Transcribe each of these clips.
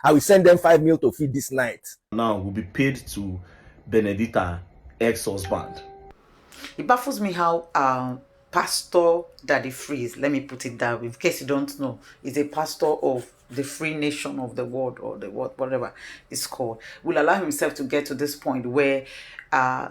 I will send them 5 mil to feed this night. Now will be paid to Benedicta ex-husband. It baffles me how Pastor Daddyfreeze, let me put it that way, in case you don't know, is a pastor of the free nation of the world, or the world, whatever it's called, will allow himself to get to this point where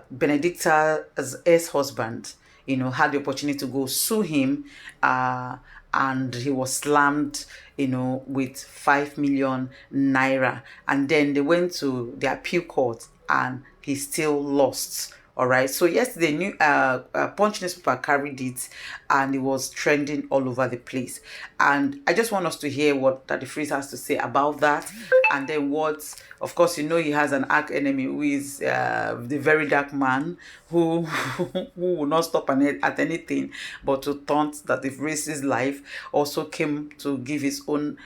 Benedicta's ex-husband, had the opportunity to go sue him, and he was slammed, with 5 million naira. And then they went to the appeal court and he still lost. All right. So yesterday, new Punch newspaper carried it, and it was trending all over the place. And I just want us to hear what Daddyfreeze has to say about that, and then what, of course, he has an arch enemy who is the VerydarkMan, who will not stop at anything but to taunt Daddyfreeze's life. Also came to give his own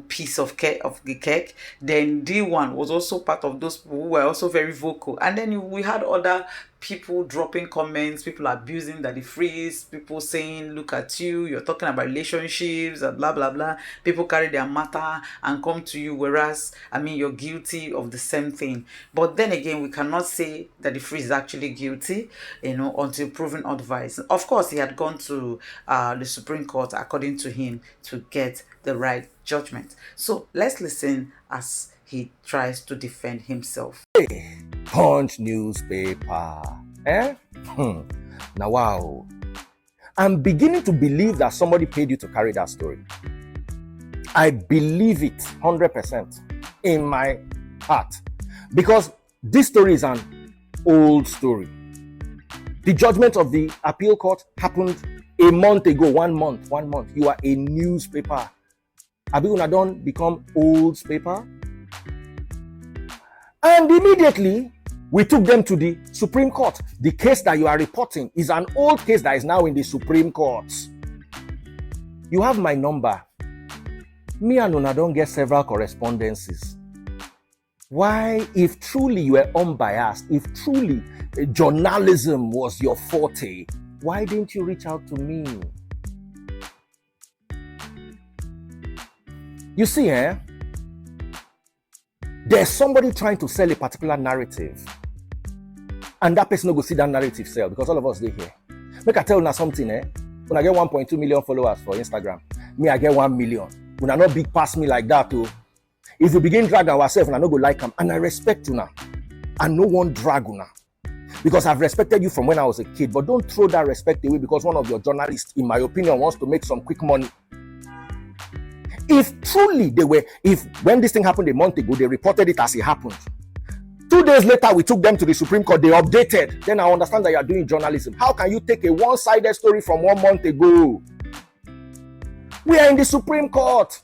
piece of the cake. Then D1 was also part of those people who were also very vocal, and then we had other people dropping comments, people abusing Daddyfreeze, people saying, look at you, you're talking about relationships and blah blah blah. People carry their matter and come to you, whereas you're guilty of the same thing. But then again, we cannot say that Daddyfreeze is actually guilty, until proven otherwise. Of course, he had gone to the Supreme Court, according to him, to get the right judgment. So let's listen as he tries to defend himself. Hey, Punch newspaper. Now, wow. I'm beginning to believe that somebody paid you to carry that story. I believe it 100% in my heart. Because this story is an old story. The judgment of the appeal court happened a month ago. 1 month. You are a newspaper. Have you done become old paper? And immediately, we took them to the Supreme Court. The case that you are reporting is an old case that is now in the Supreme Court. You have my number. Me and Una don't get several correspondences. Why, if truly you were unbiased, if truly journalism was your forte, why didn't you reach out to me? You see, there's somebody trying to sell a particular narrative, and that person will go see that narrative sell, because all of us, they here. Make I tell you something, when I get 1.2 million followers for Instagram, me, I get 1 million. When I not big pass me like that, too. If we begin drag ourselves, and I not go like them, and I respect you now, and no one drag you now, because I've respected you from when I was a kid. But don't throw that respect away because one of your journalists, in my opinion, wants to make some quick money. If truly when this thing happened a month ago, they reported it as it happened. 2 days later, we took them to the Supreme Court, they updated. Then I understand that you are doing journalism. How can you take a one-sided story from 1 month ago? We are in the Supreme Court.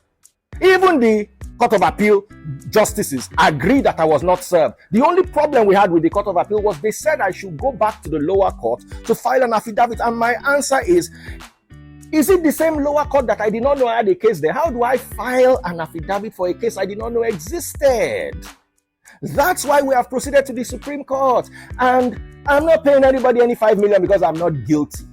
Even the Court of Appeal justices agreed that I was not served. The only problem we had with the Court of Appeal was they said I should go back to the lower court to file an affidavit. And my answer is it the same lower court that I did not know I had a case there? How do I file an affidavit for a case I did not know existed? That's why we have proceeded to the Supreme Court. And I'm not paying anybody any 5 million because I'm not guilty.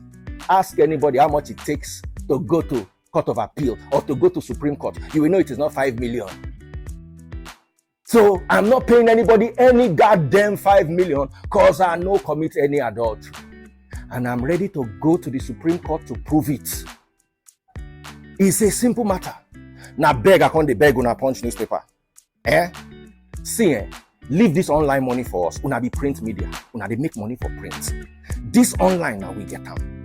Ask anybody how much it takes to go to Court of Appeal or to go to Supreme Court. You will know it is not 5 million. So I'm not paying anybody any goddamn 5 million because I no commit any adultery. And I'm ready to go to the Supreme Court to prove it. It's a simple matter. Now beg, I can't beg on a Punch newspaper. See, leave this online money for us. Una be print media. Una they make money for print. This online now we get them.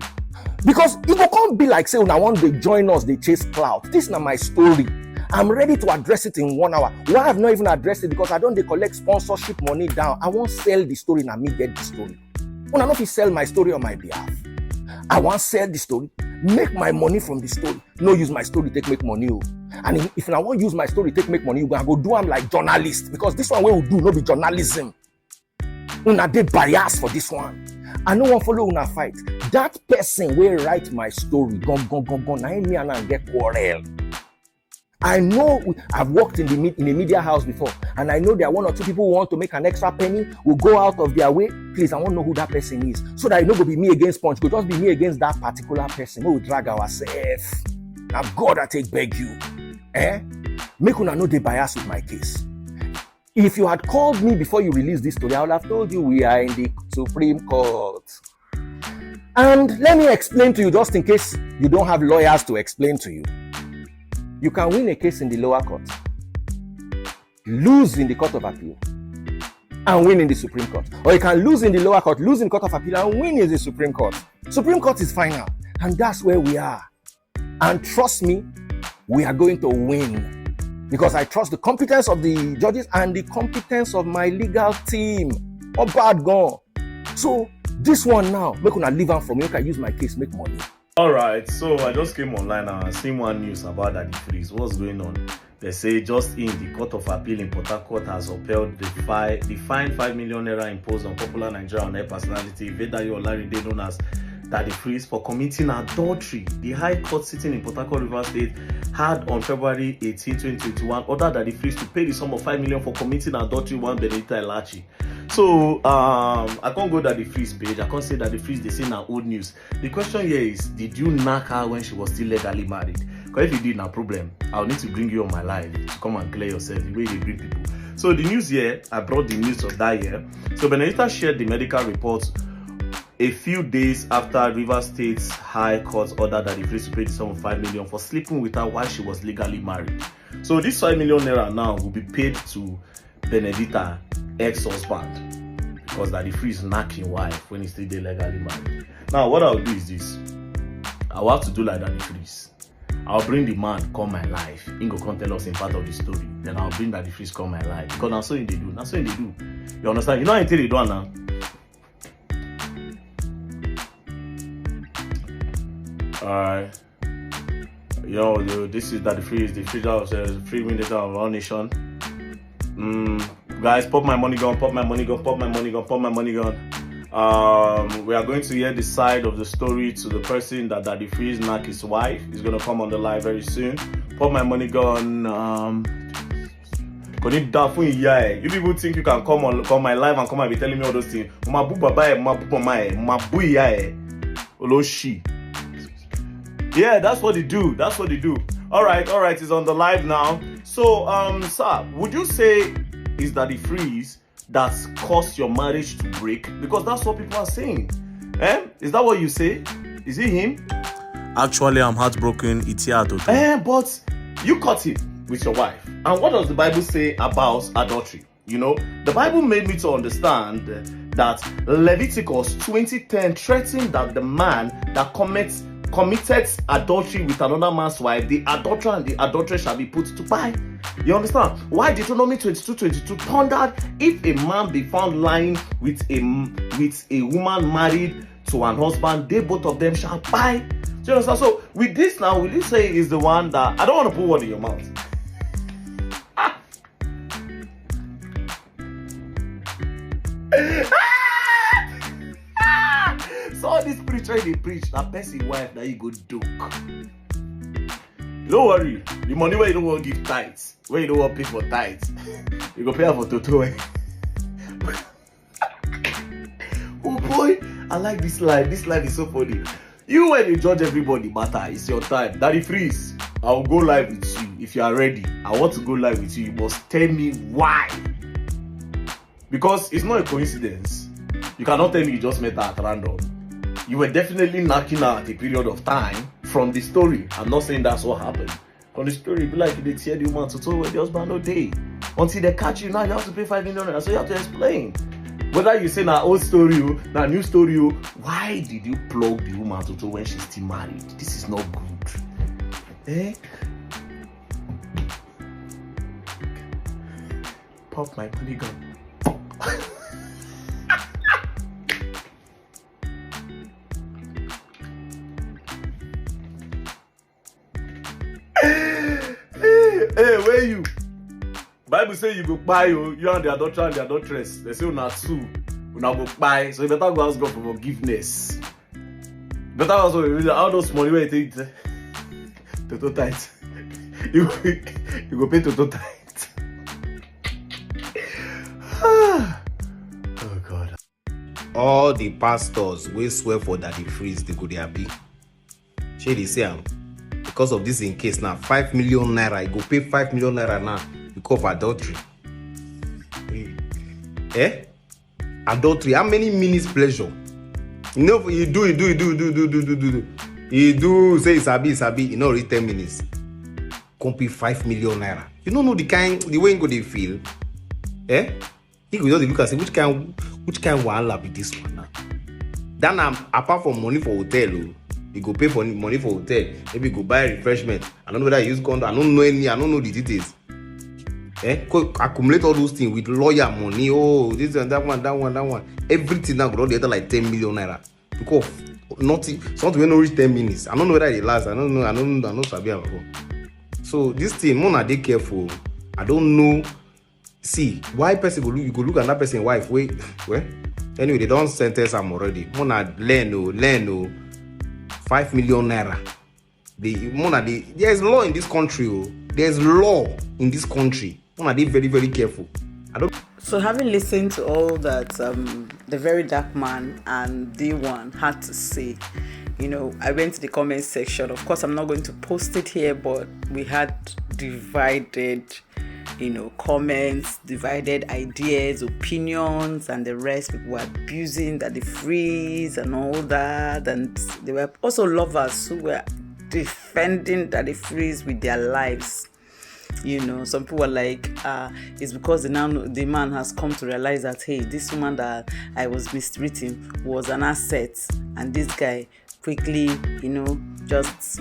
Because it can't be like say una want they join us, they chase clout. This is not my story. I'm ready to address it in 1 hour. Why I have not even addressed it? Because I don't they collect sponsorship money down. I won't sell the story, now me get the story. When I know if you sell my story on my behalf, I want to sell the story, make my money from the story. No use my story take make money. And if I want to use my story take make money, you gonna go do them like journalist, because this one we will do no be journalism. Una dey bias for this one. I no one follow una fight. That person will write my story. Gone. I me and get quarrel. I know I've worked in a media house before, and I know there are 1 or 2 people who want to make an extra penny, will go out of their way. Please, I want to know who that person is, so that it not go be me against Punch, it just be me against that particular person. We will drag ourselves. Now God, I take beg you. make una no dey bias with my case. If you had called me before you released this story, I would have told you we are in the Supreme Court. And let me explain to you, just in case you don't have lawyers to explain to you. You can win a case in the lower court, lose in the Court of Appeal, and win in the Supreme Court. Or you can lose in the lower court, lose in Court of Appeal, and win in the Supreme Court. Supreme Court is final, and that's where we are. And trust me, we are going to win. Because I trust the competence of the judges and the competence of my legal team. Or bad gone. So, this one now, make una leave am for me. I can use my case, make money. Alright, so I just came online and seen one news about Daddyfreeze. What's going on? They say just in, the Court of Appeal in Port Harcourt has upheld the fine 5 million naira imposed on popular Nigerian on air personality VerydarkMan, known as Daddyfreeze, for committing adultery. The High Court sitting in Port Harcourt, River State, had on February 18, 2021 ordered Daddyfreeze to pay the sum of 5 million for committing adultery one Benedita Elachi. So I can't go Daddyfreeze page. I can't say Daddyfreeze, they say now old news. The question here is, did you knock her when she was still legally married? Because if you did, no problem. I'll need to bring you on my live to come and clear yourself the way they bring people. So the news here, I brought the news of that year. So Benedita shared the medical reports a few days after River State's High Court ordered Daddyfreeze to pay the sum of 5 million for sleeping with her while she was legally married. So this 5 million naira now will be paid to Benedita ex-husband, because Daddyfreeze knacking wife when he's still legally married. Now what I'll do is this. I'll have to do like Daddyfreeze. I'll bring the man come my life. He go come tell us in part of the story. Then I'll bring Daddyfreeze come my life. Because that's what they do. That's what they do. You understand? You know until they do now. Alright. Yo, this is Daddyfreeze, the future of the free minister of our nation. Guys, pop my money gun, pop my money gun, pop my money gun, pop my money gun. We are going to hear the side of the story to the person that Daddyfreeze knocked his wife. He's gonna come on the live very soon. Pop my money gun. You people think you can come my live and come and be telling me all those things? Yeah, that's what they do. That's what they do. All right, it's on the live now. So, sir, would you say is Daddyfreeze that's caused your marriage to break? Because that's what people are saying. Is that what you say? Is it him? Actually, I'm heartbroken. It's here to but you caught him with your wife. And what does the Bible say about adultery? You know, the Bible made me to understand that Leviticus 20:10 threatened that the man that committed adultery with another man's wife, the adulterer and the adulteress shall be put to buy. You understand? Why Deuteronomy 22:22 pondered, if a man be found lying with a woman married to an husband, they both of them shall buy. Do you understand? So with this now, will you say is the one that, I don't want to put word in your mouth. So all this preacher they preach, that person wife that you go duke. Don't worry, the money where you don't want to give tithes, where you don't want to pay for tithes, you go pay for Toto. Oh boy, I like this life. This life is so funny. You when you judge everybody matter, it's your time. Daddyfreeze, I'll go live with you if you are ready. I want to go live with you. You must tell me why. Because it's not a coincidence. You cannot tell me you just met her at random. You were definitely knocking her at a period of time from the story. I'm not saying that's what happened. From the story, be like they tear the woman to tell where the husband no day. Until they catch you, now you have to pay 5 million. So you have to explain. Whether you say na old story, na new story, why did you plug the woman to tell when she's still married? This is not good. Pop my money gun. Hey, where you? Bible say you go buy you and the adulterer and the adulteress. They say una two, una go buy. So you better go ask God for forgiveness. Better also all those money where you take Toto tight. You go pay Toto tight. Oh God. All the pastors we swear for Daddyfreeze, they go dey happy. Shey dey say am. because of this in case now 5 million naira. You go pay 5 million naira now because of adultery. Adultery. How many minutes pleasure? You know, you do. You do say it's sabi. You know, reach 10 minutes. Come pay 5 million naira. You don't know the way you go they feel. You go just look and say which kind wahala be this one now. Then apart from money for hotel, you go pay for money for hotel. Maybe you go buy refreshment. I don't know whether you use condo. I don't know the details. Accumulate all those things with lawyer money. Oh, this and that one. Everything now go together like 10 million naira. Because something when no reach 10 minutes. I don't know whether it lasts. I don't sabi about. So this thing, mona dey careful. I don't know. See, why person you go look at that person's wife. Wait, well, anyway, they don't sentence am already. Mona learn 5 million naira. There's law in this country. There's law in this country. Mona dey very, very careful. So having listened to all that the Very Dark Man and D1 had to say, I went to the comment section. Of course, I'm not going to post it here, but we had divided, comments, divided ideas, opinions, and the rest. People were abusing Daddyfreeze and all that. And there were also lovers who were defending Daddyfreeze with their lives. Some people were like, it's because the man has come to realize that, hey, this woman that I was mistreating was an asset, and this guy quickly, just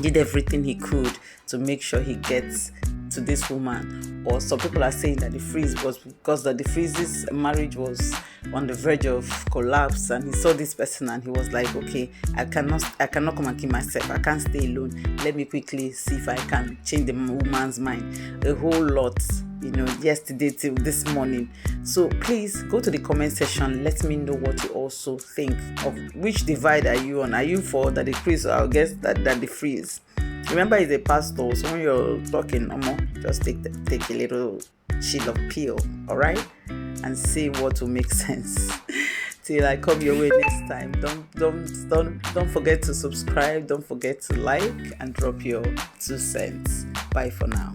did everything he could to make sure he gets to this woman. Or some people are saying that Daddyfreeze was because Daddyfreeze's marriage was on the verge of collapse, and he saw this person and he was like, okay, I cannot come and kill myself. I can't stay alone. Let me quickly see if I can change the woman's mind. A whole lot, yesterday till this morning. So please go to the comment section. Let me know what you also think of. Which divide are you on? Are you for Daddyfreeze, or I guess Daddyfreeze? Remember, he's a pastor, so when you're talking, just take a little chill of pill, all right, and see what will make sense. Till I come your way next time, don't forget to subscribe. Don't forget to like and drop your 2 cents. Bye for now.